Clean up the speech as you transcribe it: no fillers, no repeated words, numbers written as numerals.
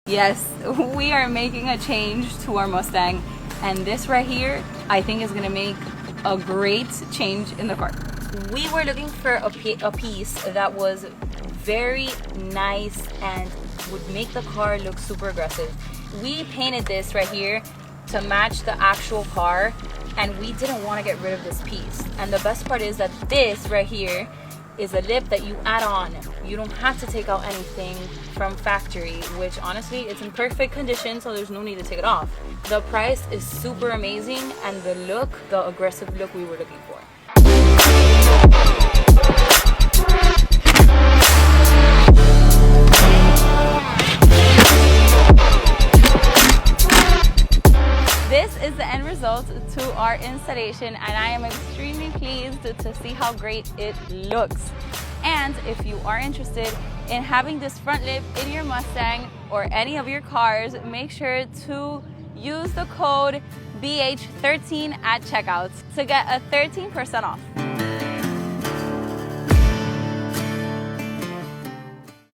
Yes, we are making a change to our Mustang, and this right here I think is gonna make a great change in the car. We were looking for a piece that was very nice and would make the car look super aggressive. We painted this right here to match the actual car, and we didn't want to get rid of this piece. And the best part is that this right here is a lip that you add on. You don't have to take out anything from factory, which honestly it's in perfect condition, so there's no need to take it off. The price is super amazing, and the look, the aggressive look we were looking for. This is the end result to our installation, and I am extremely pleased to see how great it looks. And if you are interested in having this front lip in your Mustang or any of your cars, make sure to use the code BH13 at checkout to get a 13% off.